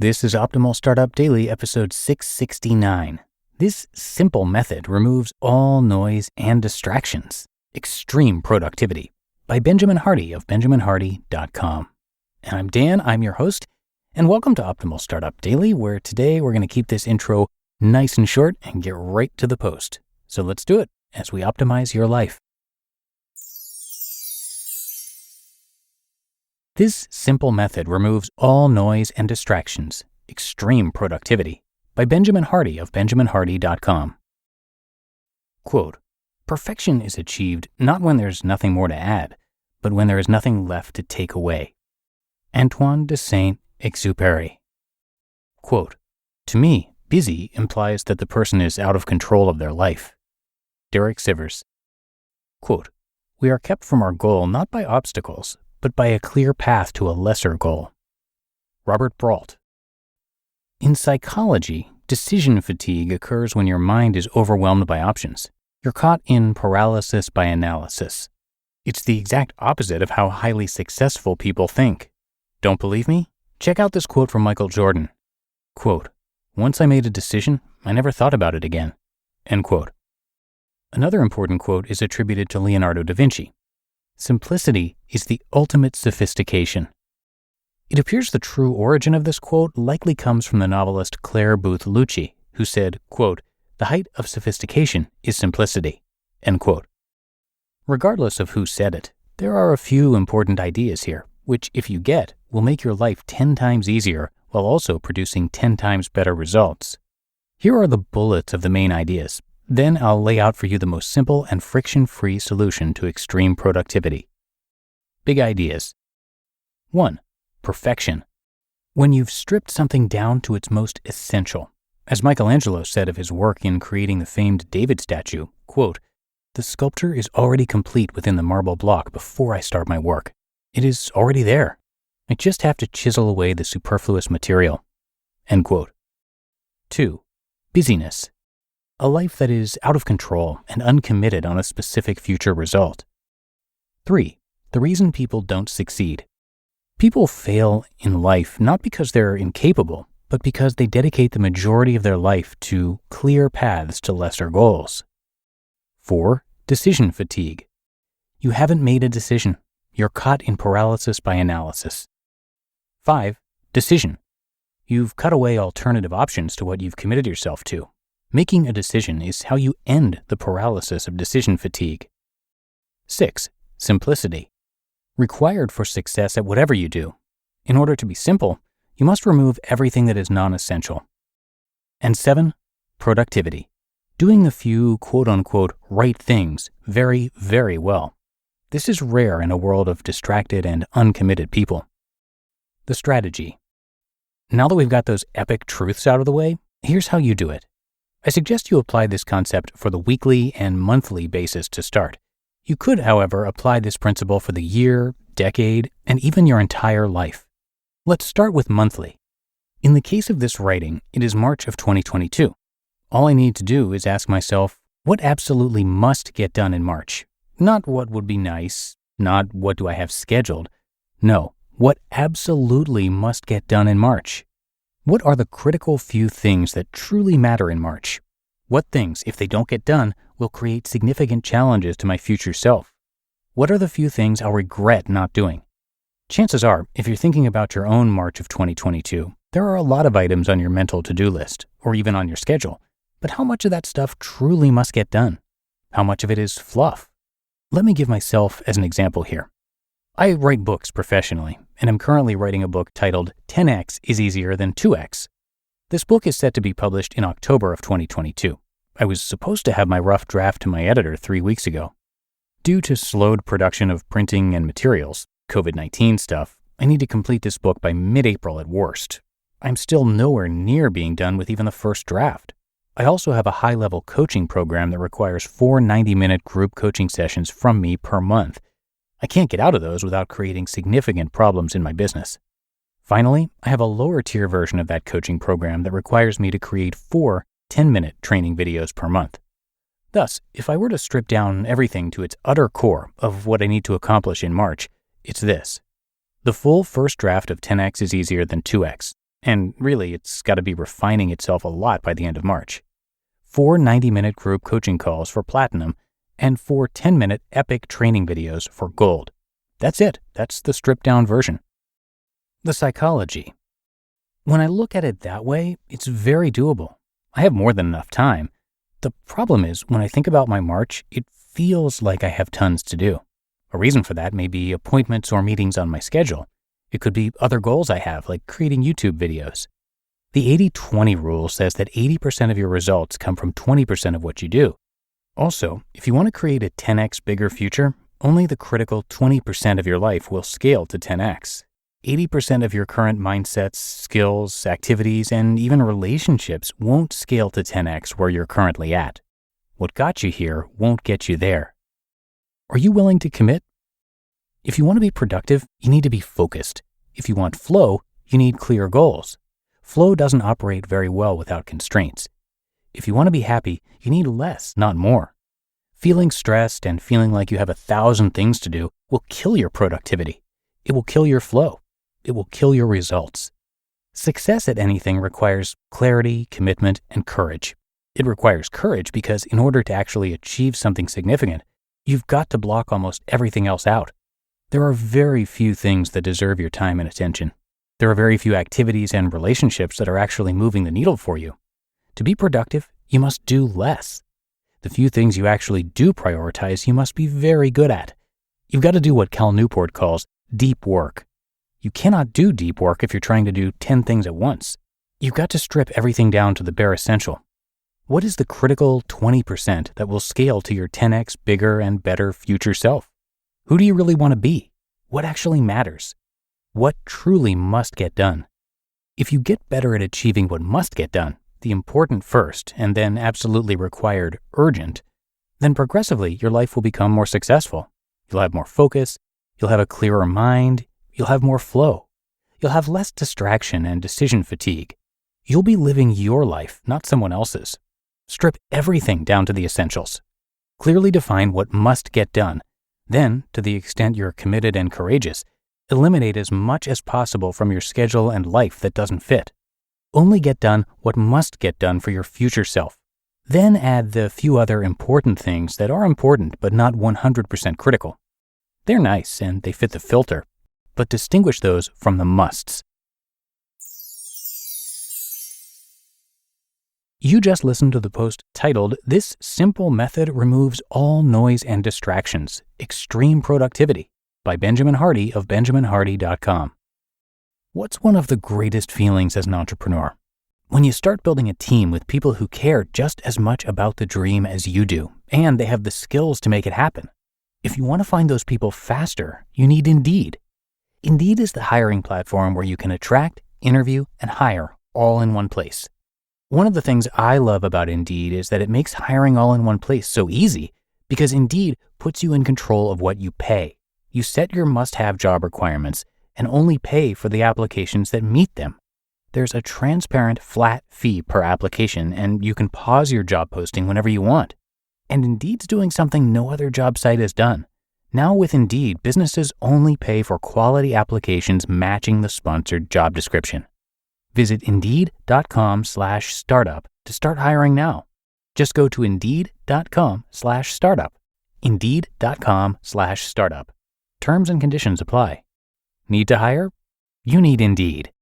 This is Optimal Startup Daily, episode 669. This simple method removes all noise and distractions. Extreme Productivity by Benjamin Hardy of benjaminhardy.com. And I'm Dan, I'm your host, and welcome to Optimal Startup Daily, where today we're going to keep this intro nice and short and get right to the post. So let's do it as we optimize your life. This simple method removes all noise and distractions. Extreme Productivity by Benjamin Hardy of benjaminhardy.com. Quote, "Perfection is achieved not when there's nothing more to add, but when there is nothing left to take away." Antoine de Saint-Exupéry. Quote, "To me, busy implies that the person is out of control of their life." Derek Sivers. Quote, "We are kept from our goal not by obstacles, but by a clear path to a lesser goal." Robert Brault. In psychology, decision fatigue occurs when your mind is overwhelmed by options. You're caught in paralysis by analysis. It's the exact opposite of how highly successful people think. Don't believe me? Check out this quote from Michael Jordan. Quote, "Once I made a decision, I never thought about it again." End quote. Another important quote is attributed to Leonardo da Vinci. "Simplicity is the ultimate sophistication." It appears the true origin of this quote likely comes from the novelist Claire Booth Lucci, who said, quote, "The height of sophistication is simplicity." End quote. Regardless of who said it, there are a few important ideas here, which, if you get, will make your life 10 times easier while also producing 10 times better results. Here are the bullets of the main ideas. Then I'll lay out for you the most simple and friction-free solution to extreme productivity. Big ideas. 1. Perfection. When you've stripped something down to its most essential. As Michelangelo said of his work in creating the famed David statue, quote, "The sculpture is already complete within the marble block before I start my work. It is already there. I just have to chisel away the superfluous material." End quote. 2. Busyness. A life that is out of control and uncommitted on a specific future result. 3. The reason people don't succeed. People fail in life not because they're incapable, but because they dedicate the majority of their life to clear paths to lesser goals. 4. Decision fatigue. You haven't made a decision. You're caught in paralysis by analysis. 5. Decision. You've cut away alternative options to what you've committed yourself to. Making a decision is how you end the paralysis of decision fatigue. 6. Simplicity. Required for success at whatever you do. In order to be simple, you must remove everything that is non-essential. And 7. Productivity. Doing the few quote-unquote right things very, very well. This is rare in a world of distracted and uncommitted people. The strategy. Now that we've got those epic truths out of the way, here's how you do it. I suggest you apply this concept for the weekly and monthly basis to start. You could, however, apply this principle for the year, decade, and even your entire life. Let's start with monthly. In the case of this writing, it is March of 2022. All I need to do is ask myself, what absolutely must get done in March? Not what would be nice, not what do I have scheduled. No, what absolutely must get done in March? What are the critical few things that truly matter in March? What things, if they don't get done, will create significant challenges to my future self? What are the few things I'll regret not doing? Chances are, if you're thinking about your own March of 2022, there are a lot of items on your mental to-do list, or even on your schedule. But how much of that stuff truly must get done? How much of it is fluff? Let me give myself as an example here. I write books professionally, and I'm currently writing a book titled 10x is easier than 2x. This book is set to be published in October of 2022. I was supposed to have my rough draft to my editor 3 weeks ago. Due to slowed production of printing and materials, COVID-19 stuff, I need to complete this book by mid-April at worst. I'm still nowhere near being done with even the first draft. I also have a high-level coaching program that requires 4 90-minute group coaching sessions from me per month. I can't get out of those without creating significant problems in my business. Finally, I have a lower-tier version of that coaching program that requires me to create 4 10-minute training videos per month. Thus, if I were to strip down everything to its utter core of what I need to accomplish in March, it's this. The full first draft of 10x is easier than 2x. And really, it's got to be refining itself a lot by the end of March. 4 90-minute group coaching calls for Platinum, and 4 10-minute epic training videos for Gold. That's it. That's the stripped-down version. The psychology. When I look at it that way, it's very doable. I have more than enough time. The problem is, when I think about my March, it feels like I have tons to do. A reason for that may be appointments or meetings on my schedule. It could be other goals I have, like creating YouTube videos. The 80-20 rule says that 80% of your results come from 20% of what you do. Also, if you want to create a 10x bigger future, only the critical 20% of your life will scale to 10x. 80% of your current mindsets, skills, activities, and even relationships won't scale to 10x where you're currently at. What got you here won't get you there. Are you willing to commit? If you want to be productive, you need to be focused. If you want flow, you need clear goals. Flow doesn't operate very well without constraints. If you want to be happy, you need less, not more. Feeling stressed and feeling like you have 1,000 things to do will kill your productivity. It will kill your flow. It will kill your results. Success at anything requires clarity, commitment, and courage. It requires courage because in order to actually achieve something significant, you've got to block almost everything else out. There are very few things that deserve your time and attention. There are very few activities and relationships that are actually moving the needle for you. To be productive, you must do less. The few things you actually do prioritize, you must be very good at. You've got to do what Cal Newport calls deep work. You cannot do deep work if you're trying to do 10 things at once. You've got to strip everything down to the bare essential. What is the critical 20% that will scale to your 10x bigger and better future self? Who do you really want to be? What actually matters? What truly must get done? If you get better at achieving what must get done, the important first, and then absolutely required urgent, then progressively your life will become more successful. You'll have more focus, you'll have a clearer mind, you'll have more flow. You'll have less distraction and decision fatigue. You'll be living your life, not someone else's. Strip everything down to the essentials. Clearly define what must get done. Then, to the extent you're committed and courageous, eliminate as much as possible from your schedule and life that doesn't fit. Only get done what must get done for your future self. Then add the few other important things that are important but not 100% critical. They're nice and they fit the filter, but distinguish those from the musts. You just listened to the post titled, "This Simple Method Removes All Noise and Distractions, Extreme Productivity," by Benjamin Hardy of benjaminhardy.com. What's one of the greatest feelings as an entrepreneur? When you start building a team with people who care just as much about the dream as you do, and they have the skills to make it happen. If you want to find those people faster, you need Indeed. Indeed is the hiring platform where you can attract, interview, and hire all in one place. One of the things I love about Indeed is that it makes hiring all in one place so easy because Indeed puts you in control of what you pay. You set your must-have job requirements and only pay for the applications that meet them. There's a transparent, flat fee per application, and you can pause your job posting whenever you want. And Indeed's doing something no other job site has done. Now with Indeed, businesses only pay for quality applications matching the sponsored job description. Visit Indeed.com/startup to start hiring now. Just go to Indeed.com/startup. Indeed.com/startup. Terms and conditions apply. Need to hire? You need Indeed.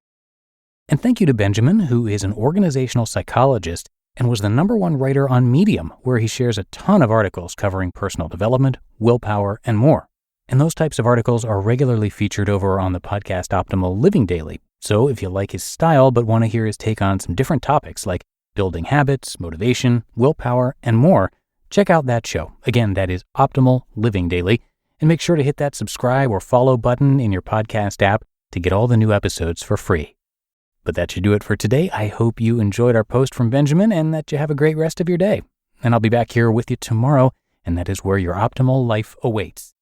And thank you to Benjamin, who is an organizational psychologist and was the #1 writer on Medium, where he shares a ton of articles covering personal development, willpower, and more. And those types of articles are regularly featured over on the podcast Optimal Living Daily. So if you like his style but want to hear his take on some different topics like building habits, motivation, willpower, and more, check out that show. Again, that is Optimal Living Daily. And make sure to hit that subscribe or follow button in your podcast app to get all the new episodes for free. But that should do it for today. I hope you enjoyed our post from Benjamin and that you have a great rest of your day. And I'll be back here with you tomorrow, and that is where your optimal life awaits.